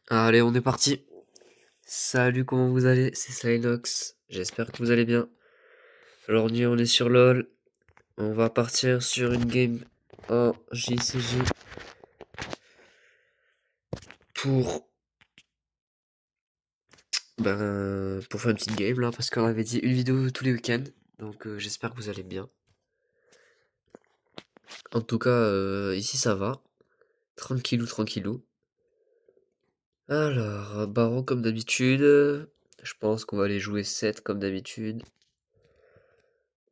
Allez, on est parti. Salut, comment vous allez? C'est Slynox. J'espère que vous allez bien. Alors, on est sur LoL. On va partir sur une game en JCG pour pour faire une petite game là, parce qu'on avait dit une vidéo tous les week-ends. Donc, j'espère que vous allez bien. En tout cas, ici ça va. Tranquillou, tranquillou. Alors, Baron comme d'habitude. Je pense qu'on va aller jouer 7 comme d'habitude.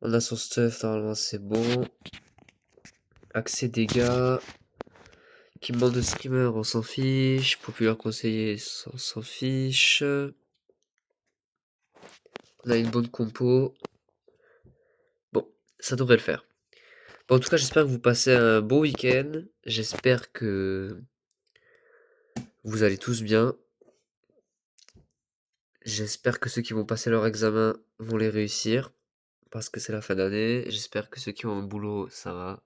On a son stuff, normalement c'est bon. Accès dégâts. Équipement de streamer, on s'en fiche. Populaire conseiller, on s'en fiche. On a une bonne compo. Bon, ça devrait le faire. Bon, en tout cas, j'espère que vous passez un bon week-end. J'espère que vous allez tous bien. J'espère que ceux qui vont passer leur examen vont les réussir. Parce que c'est la fin d'année. J'espère que ceux qui ont un boulot, ça va.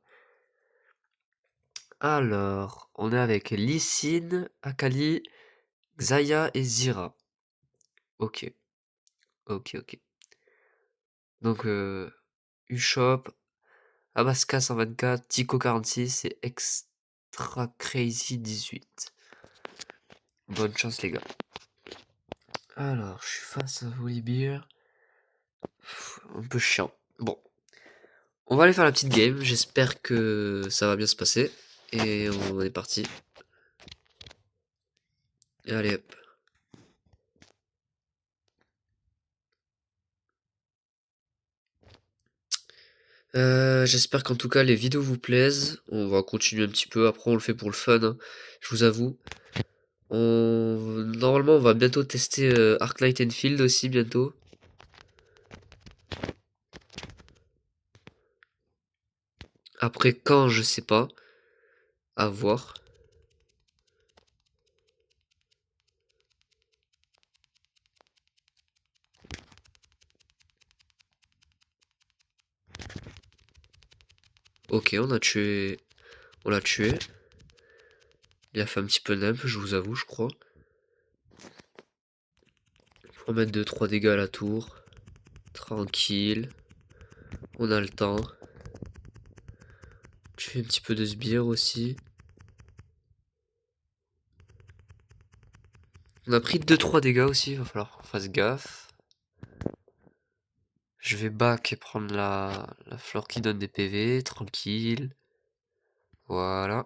Alors, on est avec Lee Sin, Akali, Xayah et Zyra. Ok, ok. Donc, Ushop, Abaska 124, Tico 46 et Extra Crazy 18. Bonne chance les gars. Alors, je suis face à Volibear. Un peu chiant. Bon, on va aller faire la petite game. J'espère que ça va bien se passer. Et on est parti. Et allez hop. J'espère qu'en tout cas les vidéos vous plaisent. On va continuer un petit peu. Après, on le fait pour le fun, hein. Je vous avoue. Normalement, on va bientôt tester Arc Knight Enfield aussi bientôt. Après, quand, je sais pas. À voir. Ok, on a tué. On l'a tué. Il a fait un petit peu nimp, je vous avoue, je crois. Pour mettre 2-3 dégâts à la tour. Tranquille. On a le temps. Tuer un petit peu de sbire aussi. On a pris 2-3 dégâts aussi, il va falloir qu'on fasse gaffe. Je vais back et prendre la fleur qui donne des PV, tranquille. Voilà.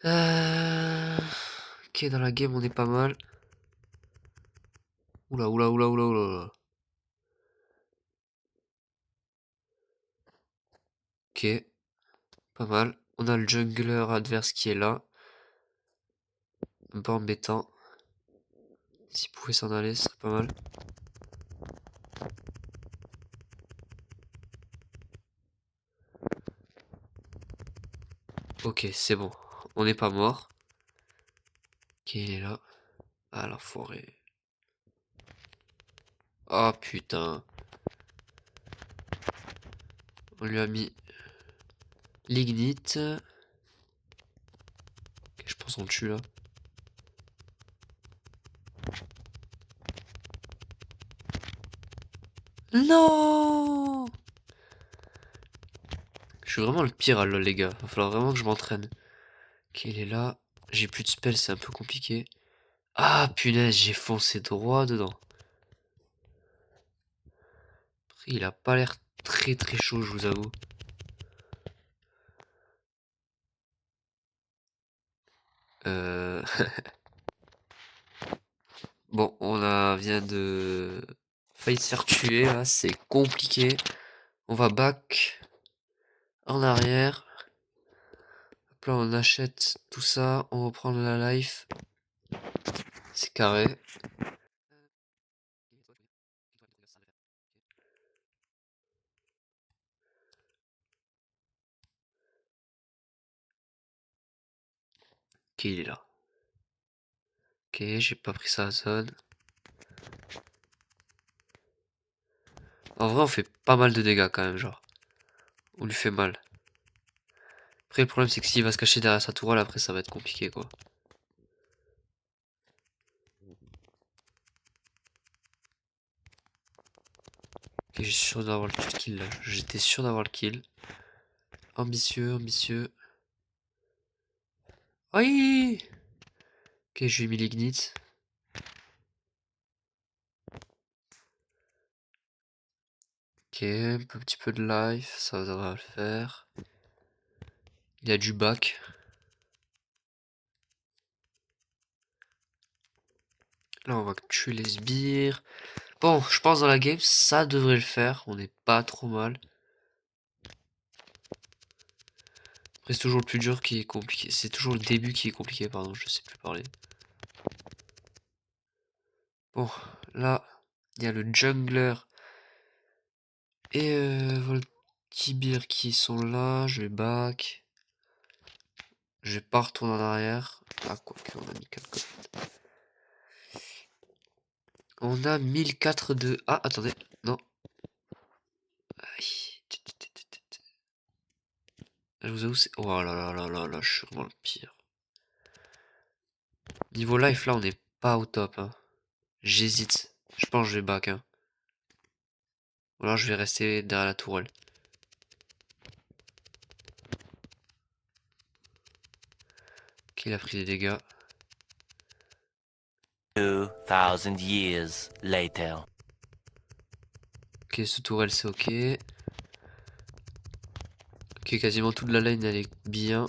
Ok, dans la game on est pas mal. Oula. Ok, pas mal. On a le jungler adverse qui est là. Un peu embêtant. S'il pouvait s'en aller, ce serait pas mal. Ok, c'est bon. On n'est pas mort. Ok, il est là. Ah, l'enfoiré. Oh putain. On lui a mis l'ignite. Ok, je pense qu'on le tue là. Non! Je suis vraiment le pire à LoL les gars. Va falloir vraiment que je m'entraîne. Ok, il est là. J'ai plus de spell, c'est un peu compliqué. Ah punaise, j'ai foncé droit dedans. Après, il a pas l'air très chaud, je vous avoue. Euh... Bon, vient de failli se faire tuer là, c'est compliqué. On va back en arrière. Hop là, on achète tout ça, on reprend la life. C'est carré. Ok, il est là. Ok, j'ai pas pris sa zone. En vrai, on fait pas mal de dégâts quand même, genre. On lui fait mal. Après, le problème, c'est que s'il va se cacher derrière sa tourelle, après, ça va être compliqué, quoi. Ok, j'ai sûr d'avoir le kill, là. J'étais sûr d'avoir le kill. Ambitieux, ambitieux. Oui. Ok, je lui ai mis l'ignite. Ok, un petit peu de life, ça devrait le faire. Il a du back. Là, on va tuer les sbires. Bon, je pense dans la game, ça devrait le faire. On n'est pas trop mal. Après, c'est toujours le plus dur qui est compliqué. C'est toujours le début qui est compliqué, pardon, je sais plus parler. Bon, là, il y a le jungler et Voltibir qui sont là. Je vais back. Je vais pas retourner en arrière. Ah, quoique, on a mis 4 codes. On a 1004 de... Ah, attendez. Non. Aïe. Je vous avoue, c'est... Oh là là là là là, je suis vraiment le pire. Niveau life, là, on n'est pas au top. Hein. J'hésite. Je pense que je vais back. Hein. Ou alors je vais rester derrière la tourelle. Ok, il a pris des dégâts. 2000 years later. Ok, ce tourelle, c'est ok. Ok, quasiment toute la lane, elle est bien.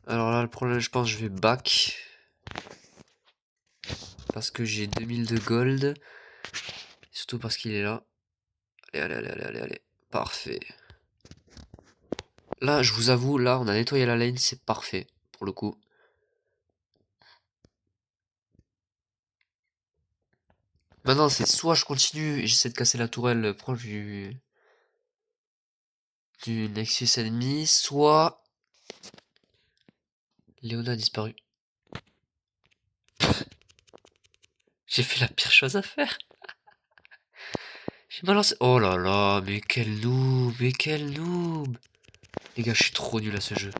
Alors là, le problème, je pense que je vais back. Parce que j'ai 2000 de gold. Surtout parce qu'il est là. Allez, allez, allez, allez, allez, allez. Parfait. Là, je vous avoue, là, on a nettoyé la lane, c'est parfait. Pour le coup. Maintenant, c'est soit je continue et j'essaie de casser la tourelle proche du Nexus ennemi, soit Léona a disparu. J'ai fait la pire chose à faire. J'ai balancé... Oh là là, mais quel noob, mais quel noob. Les gars, je suis trop nul à ce jeu.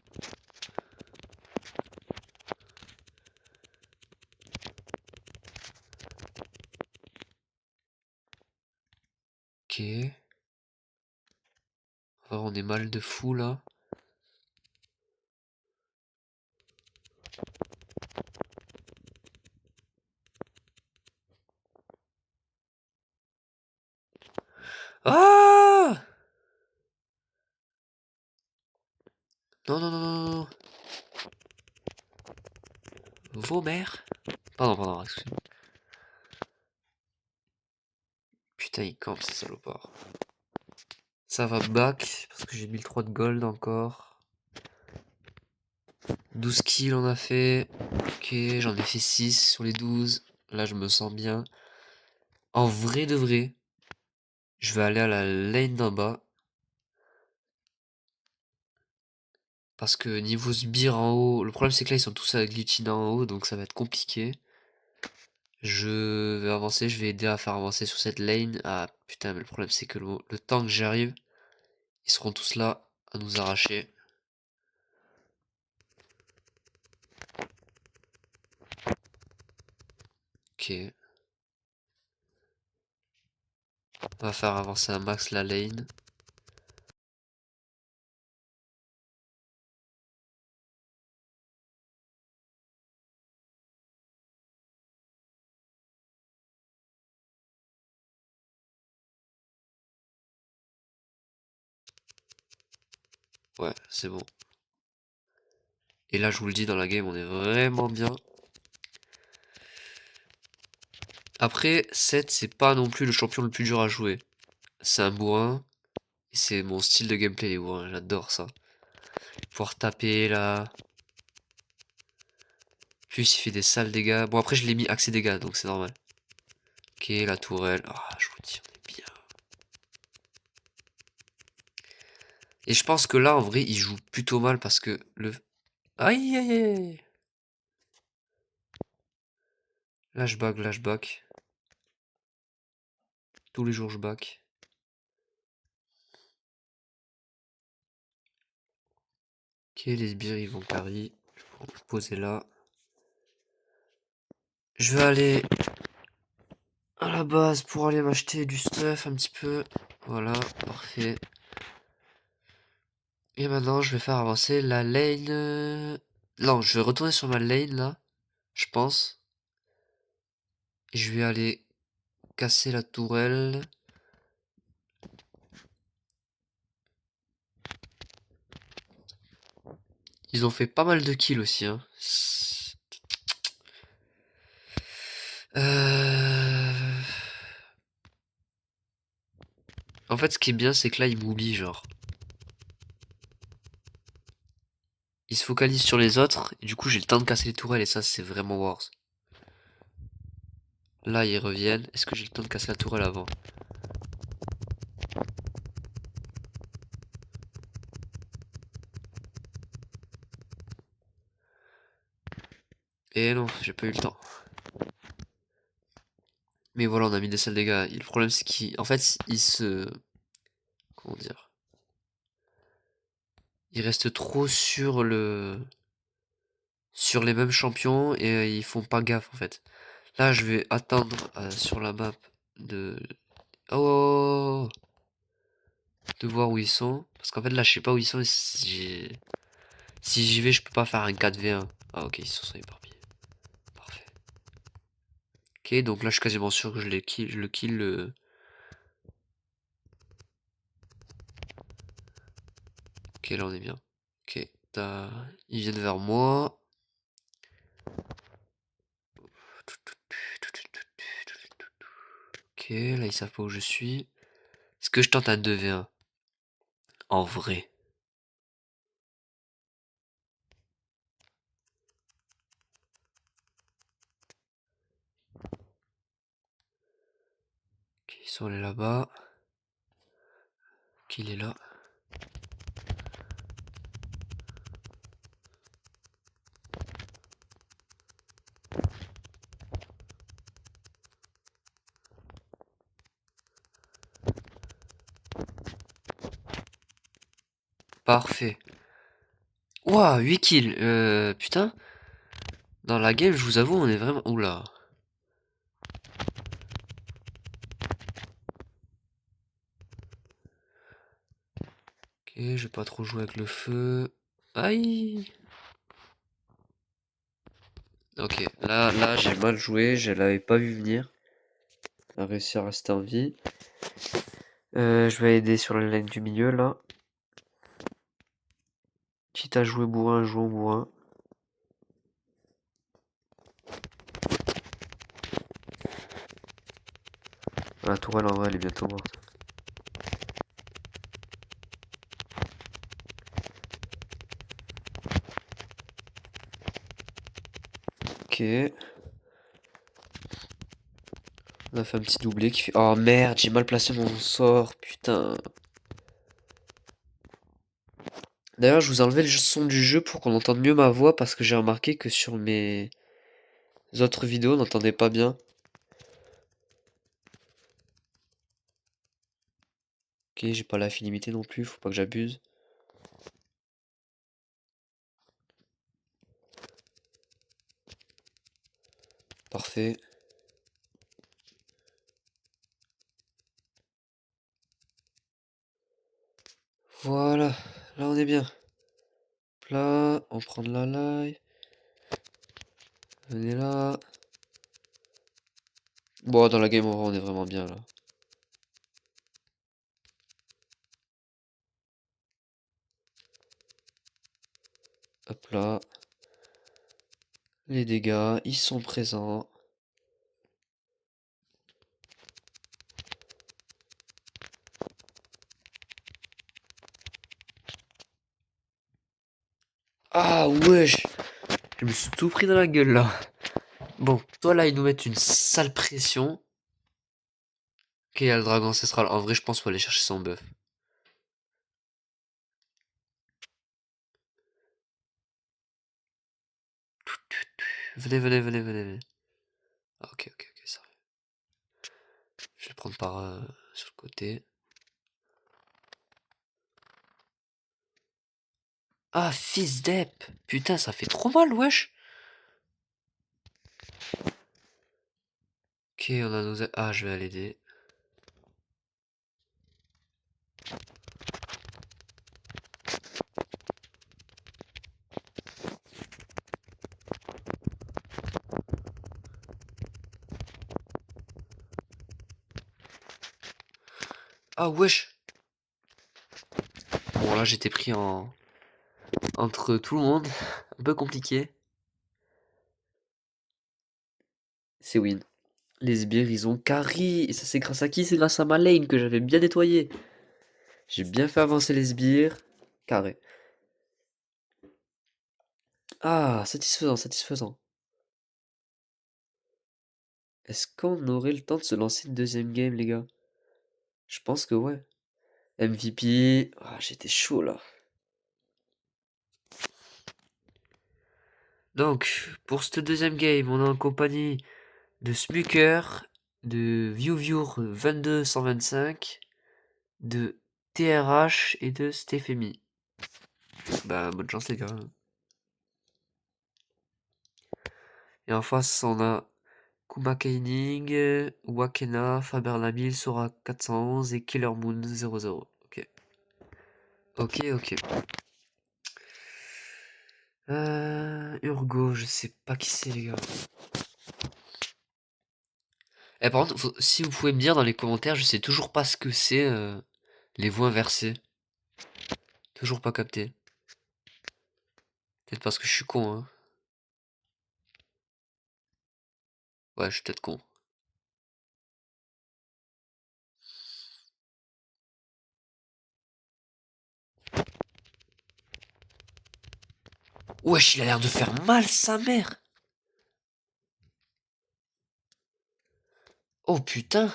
Ok. On va voir, on est mal de fou là. Ah! Non, non, non, non, non. Vos mères. Pardon, pardon, excusez-moi. Putain, il campe, ces salopards. Ça va back, parce que j'ai 1003 de gold encore. 12 kills on a fait. Ok, j'en ai fait 6 sur les 12. Là, je me sens bien. En vrai de vrai, je vais aller à la lane d'en bas. Parce que niveau sbire en haut, le problème c'est que là ils sont tous à glutiner en haut, donc ça va être compliqué. Je vais avancer, je vais aider à faire avancer sur cette lane. Ah putain, mais le problème c'est que le temps que j'arrive, ils seront tous là à nous arracher. Ok. On va faire avancer un max la lane. Ouais, c'est bon. Et là je vous le dis, dans la game on est vraiment bien. Après, 7 c'est pas non plus le champion le plus dur à jouer. C'est un bourrin. Et c'est mon style de gameplay les bourrins, j'adore ça. Pouvoir taper là. Plus il fait des sales dégâts. Bon après je l'ai mis accès dégâts donc c'est normal. Ok, la tourelle. Ah, je vous dis, on est bien. Et je pense que là, en vrai, il joue plutôt mal parce que le... Aïe, aïe, aïe, aïe. Là, je back, là, je back. Tous les jours, je back. Ok, les sbires ils vont carry. Je vais me poser là. Je vais aller à la base pour aller m'acheter du stuff un petit peu. Voilà, parfait. Et maintenant je vais faire avancer la lane. Non, je vais retourner sur ma lane là, je pense. Et je vais aller casser la tourelle. Ils ont fait pas mal de kills aussi, hein. En fait, ce qui est bien, c'est que là, ils m'oublient, genre. Ils se focalisent sur les autres, et du coup, j'ai le temps de casser les tourelles, et ça, c'est vraiment worse. Là, ils reviennent. Est-ce que j'ai le temps de casser la tourelle avant? Et non, j'ai pas eu le temps. Mais voilà, on a mis des sales dégâts. Et le problème, c'est qu'en fait, ils se... Comment dire? Ils restent trop sur sur les mêmes champions, et ils font pas gaffe, en fait. Là, je vais attendre sur la map de... Oh! De voir où ils sont. Parce qu'en fait, là, je sais pas où ils sont. Et si j'y vais, je peux pas faire un 4v1. Ah, ok, ils se sont éparpillés. Parfait. Ok, donc là, je suis quasiment sûr que je le kill. Ok, là, on est bien. Ok, ils viennent vers moi. Ok, là, ils savent pas où je suis. Est-ce que je tente un 2v1? En vrai. Ok, ils sont allés là-bas. Ok, il est là. Parfait. Ouah, 8 kills. Putain. Dans la game, je vous avoue, on est vraiment... Oula. Ok, je vais pas trop jouer avec le feu. Aïe. Ok, là j'ai mal joué, je l'avais pas vu venir. A réussi à rester en vie. Je vais aider sur la ligne du milieu là. Quitte à jouer bourrin, jouons bourrin. La tourelle en vrai elle est bientôt morte. Ok. On a fait un petit doublé qui fait... Oh merde, j'ai mal placé mon sort, putain. D'ailleurs, je vous ai enlevé le son du jeu pour qu'on entende mieux ma voix parce que j'ai remarqué que sur mes autres vidéos, on n'entendait pas bien. Ok, j'ai pas l'affinité non plus, faut pas que j'abuse. Parfait. Voilà, là on est bien. Là, on prend de la live. Venez là. Bon, dans la game, on est vraiment bien là. Hop là. Les dégâts, ils sont présents. Ah wesh, je me suis tout pris dans la gueule là. Bon, toi là, ils nous mettent une sale pression. Ok, il y a le dragon ancestral. En vrai, je pense qu'on va aller chercher son buff. Venez, venez, venez, venez, venez. Ah, ok, ok, ok, ça va. Je vais prendre par sur le côté. Ah, fils d'Ep. Putain, ça fait trop mal, wesh. Ok, on a nos... Ah, je vais l'aider. Ah, wesh. Bon, là, j'étais pris en... entre tout le monde. Un peu compliqué. C'est win. Les sbires, ils ont carry. Et ça, c'est grâce à qui? C'est grâce à ma lane que j'avais bien nettoyé. J'ai bien fait avancer les sbires. Carré. Ah, satisfaisant, satisfaisant. Est-ce qu'on aurait le temps de se lancer une deuxième game, les gars? Je pense que ouais. MVP. Ah, j'étais chaud là. Donc, pour cette deuxième game, on est en compagnie de Smucker, de ViewViewer 22125, de TRH et de Stéphemy. Bah, bonne chance les gars. Et en face, on a Kuma Keining, Wakena, Faber Lamil, Sora 411 et Killer Moon 00. Ok. Ok, ok. Urgo, je sais pas qui c'est les gars. Eh, par contre, si vous pouvez me dire dans les commentaires, je sais toujours pas ce que c'est les voix inversées. Toujours pas capté. Peut-être parce que je suis con, hein. Ouais, je suis peut-être con. Wesh, il a l'air de faire mal sa mère. Oh putain.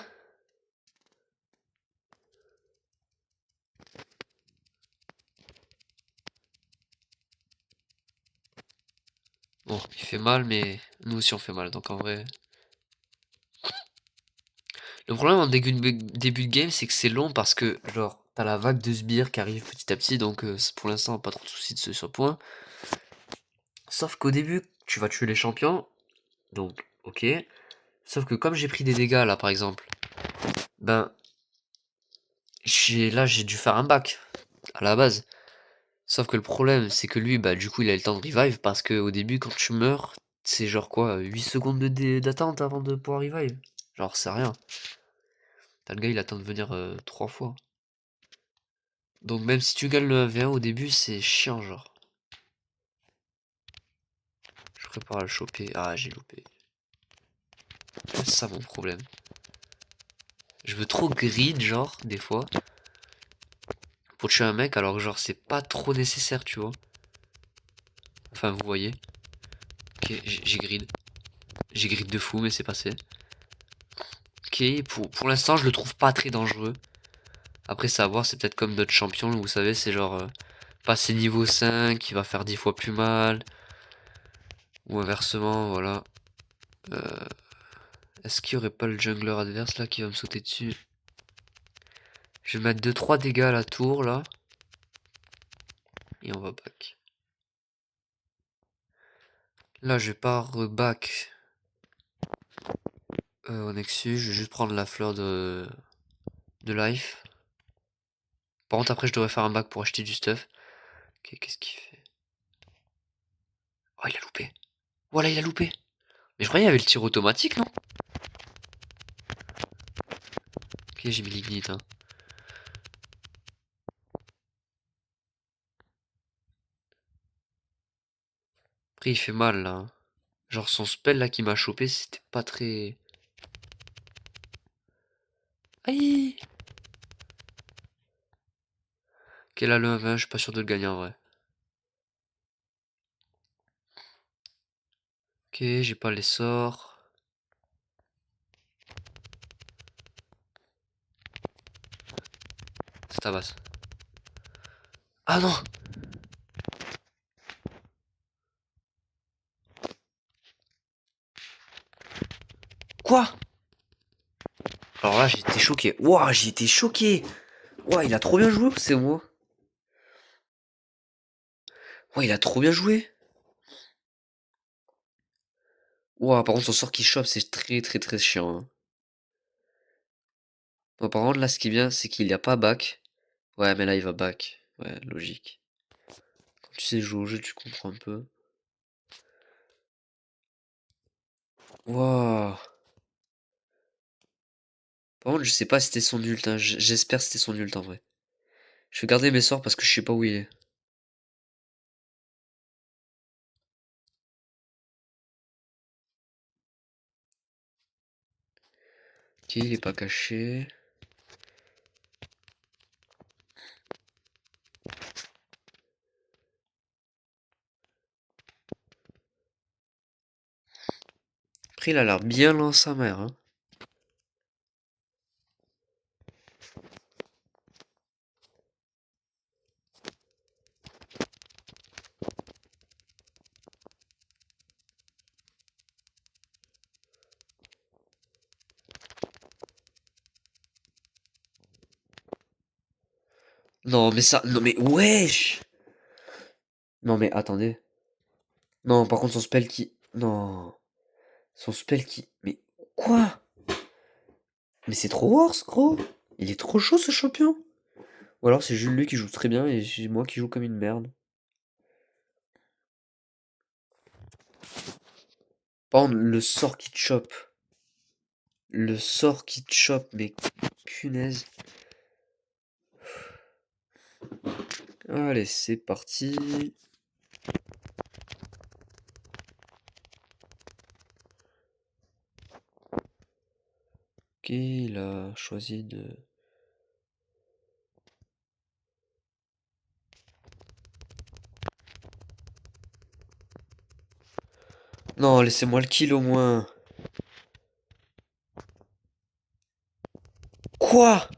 Bon, il fait mal, mais nous aussi on fait mal, donc en vrai... Le problème en début de game, c'est que c'est long parce que, genre, t'as la vague de sbires qui arrive petit à petit, donc pour l'instant, pas trop de soucis de ce point. Sauf qu'au début, tu vas tuer les champions, donc ok. Sauf que comme j'ai pris des dégâts là, par exemple, ben, j'ai dû faire un back à la base. Sauf que le problème, c'est que lui, bah, du coup, il a eu le temps de revive parce que au début, quand tu meurs, c'est genre quoi, 8 secondes d'attente avant de pouvoir revive. Genre, c'est rien. T'as le gars, il attend de venir 3 fois. Donc, même si tu gagnes le 1v1 au début, c'est chiant, genre. Je prépare à le choper. Ah, j'ai loupé. C'est ça mon problème. Je veux trop grid, genre, des fois, pour tuer un mec, alors que, genre, c'est pas trop nécessaire, tu vois. Enfin, vous voyez. Ok, j'ai grid. J'ai grid de fou, mais c'est passé. Ok, pour l'instant, je le trouve pas très dangereux. Après, ça à voir, c'est peut-être comme d'autres champions, vous savez, c'est genre passer niveau 5, il va faire 10 fois plus mal. Ou inversement, voilà. Est-ce qu'il y aurait pas le jungler adverse là qui va me sauter dessus? Je vais mettre 2-3 dégâts à la tour là. Et on va back. Là, je vais pas reback au Nexus, je vais juste prendre la fleur de life. Par contre, après, je devrais faire un back pour acheter du stuff. Ok, qu'est-ce qu'il fait? Oh, il a loupé. Voilà, il a loupé. Mais je croyais qu'il y avait le tir automatique, non? Ok, j'ai mis l'ignite, hein. Après, il fait mal, là, hein. Genre, son spell, là, qui m'a chopé, c'était pas très... Aïe! Ok, là, le 1v1, je suis pas sûr de le gagner, en vrai. Ok, j'ai pas les sorts. C'est ta base. Ah non! Quoi? Alors là, j'étais choqué. Ouah, j'ai été choqué! Ouah, il a trop bien joué, c'est moi. Ouais, il a trop bien joué. Ouah, par contre, son sort qui chope, c'est très très très chiant, hein. Bon, par contre, là, ce qui est bien, c'est qu'il n'y a pas back. Ouais, mais là, il va back. Ouais, logique. Quand tu sais jouer au jeu, tu comprends un peu. Waouh. Par contre, je sais pas si c'était son ult, hein. J'espère que c'était son ult en vrai. Je vais garder mes sorts parce que je sais pas où il est. Ok, il est pas caché. Après, il a l'air bien lent sa mère, hein. Non, mais ça. Non, mais wesh! Non, mais attendez. Non, par contre, son spell qui. Non. Son spell qui. Mais quoi? Mais c'est trop worse, gros! Il est trop chaud ce champion! Ou alors c'est juste lui qui joue très bien et c'est moi qui joue comme une merde. Par contre, le sort qui te chope. Le sort qui te chope, mais punaise. Allez, c'est parti. Ok, il a choisi de... Non, laissez-moi le kill au moins. Quoi?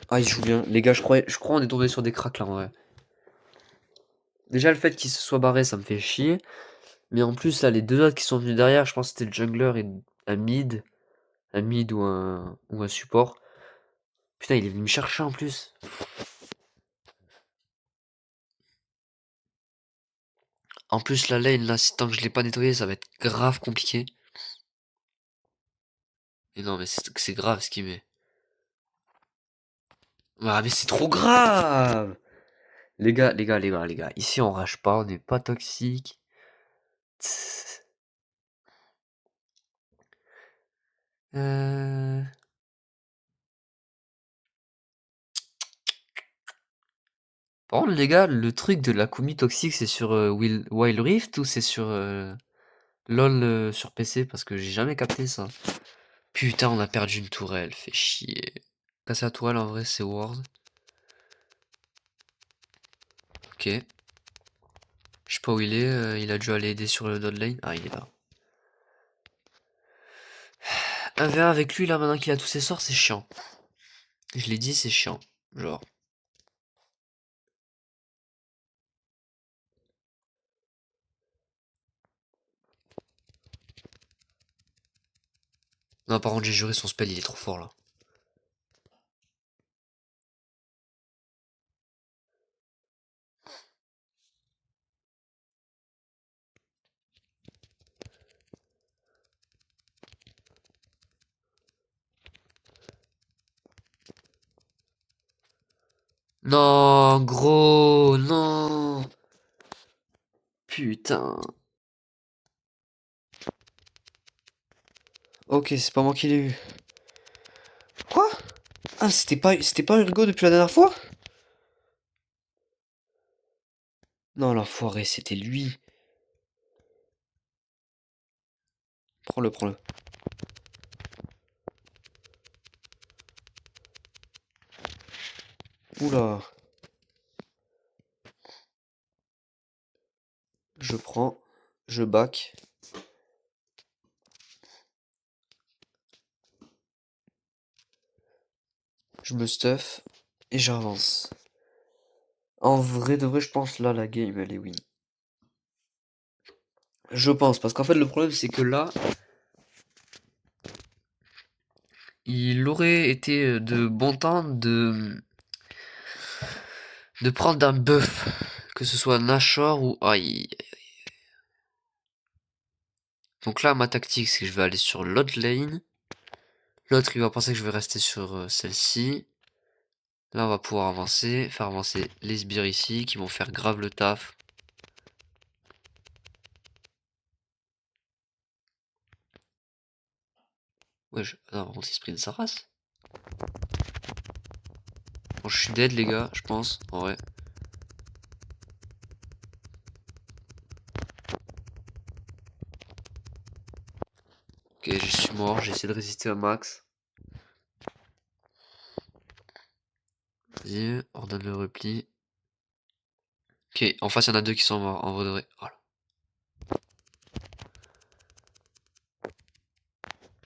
Ah, il joue bien. Les gars, je crois on est tombé sur des cracks là en vrai. Déjà, le fait qu'il se soit barré, ça me fait chier. Mais en plus, là, les deux autres qui sont venus derrière, je pense que c'était le jungler et un mid. Un mid ou un support. Putain, il est venu me chercher en plus. En plus, la lane, là, tant que je l'ai pas nettoyé, ça va être grave compliqué. Et non, mais c'est grave ce qu'il met. Ah, mais c'est trop grave! Les gars, les gars, les gars, les gars. Ici, on rage pas, on n'est pas toxique. Tss. Euh... Par contre, les gars, le truc de la commu toxique, c'est sur Wild Rift ou c'est sur LOL sur PC? Parce que j'ai jamais capté ça. Putain, on a perdu une tourelle, fait chier. Casser la tourelle, en vrai, c'est Ward. Ok. Je sais pas où il est, il a dû aller aider sur le dot lane. Ah, il est là. Un v avec lui, là, maintenant qu'il a tous ses sorts, c'est chiant. Je l'ai dit, c'est chiant. Genre. Non, par contre, j'ai juré son spell, il est trop fort, là. Non, gros, non. Putain. Ok, c'est pas moi qui l'ai eu. Quoi? Ah, c'était pas Urgo depuis la dernière fois? Non, l'enfoiré, c'était lui. Prends-le, prends-le. Oula. Je prends. Je back. Je me stuff. Et j'avance. En vrai de vrai, je pense là, la game, elle est win. Je pense, parce qu'en fait, le problème, c'est que là, il aurait été de bon temps de prendre un buff. Que ce soit Nashor ou... Aïe. Donc là, ma tactique, c'est que je vais aller sur l'autre lane. L'autre, il va penser que je vais rester sur celle-ci. Là, on va pouvoir avancer, faire avancer les sbires ici, qui vont faire grave le taf. Ouais, non, par contre, il sprint sa race. Bon, je suis dead, les gars, je pense, en vrai. Ok, je suis mort, j'ai essayé de résister au max. Vas-y, ordonne le repli. Ok, en face, il y en a deux qui sont morts, en vrai de vrai. Voilà.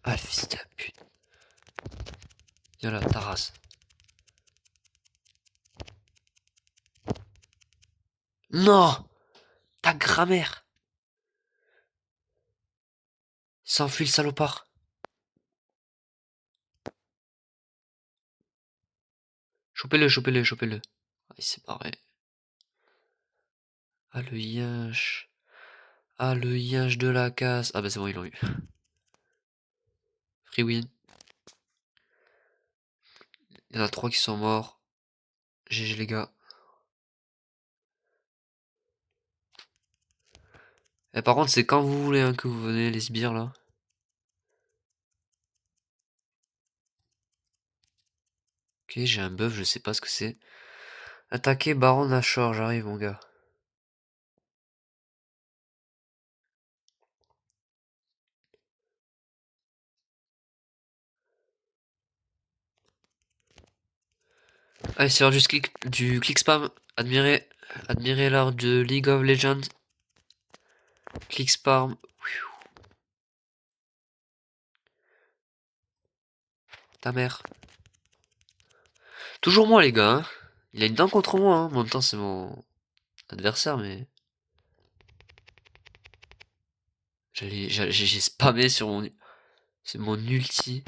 Ah, fils de pute. Viens là, ta race. Non! Ta grammaire! S'enfuit le salopard. Chopez-le, chopez-le, chopez-le. Ah, il s'est barré. Ah, le yinche. Ah, le yinche de la casse. Ah, bah c'est bon, ils l'ont eu. Free win. Il y en a 3 qui sont morts. GG les gars. Et par contre, c'est quand vous voulez hein, que vous venez, les sbires là. Ok, j'ai un buff, je sais pas ce que c'est. Attaquer Baron Nashor, j'arrive mon gars. Allez, c'est l'heure du click spam. Admirez l'art de League of Legends. Click spam. Ta mère. Toujours moi les gars. Hein. Il a une dent contre moi. Hein. En même temps, c'est mon adversaire, mais... J'ai spammé sur mon... C'est mon ulti.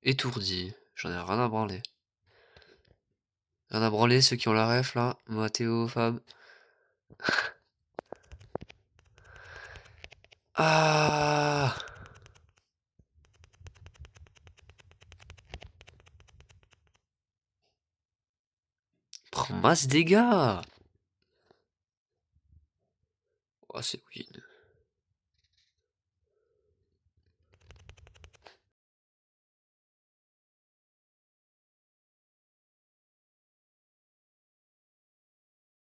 Étourdi. J'en ai rien à branler. Rien à branler, ceux qui ont la ref là. Mathéo, Fab. Ah! Prends masse dégâts! Oh, c'est win.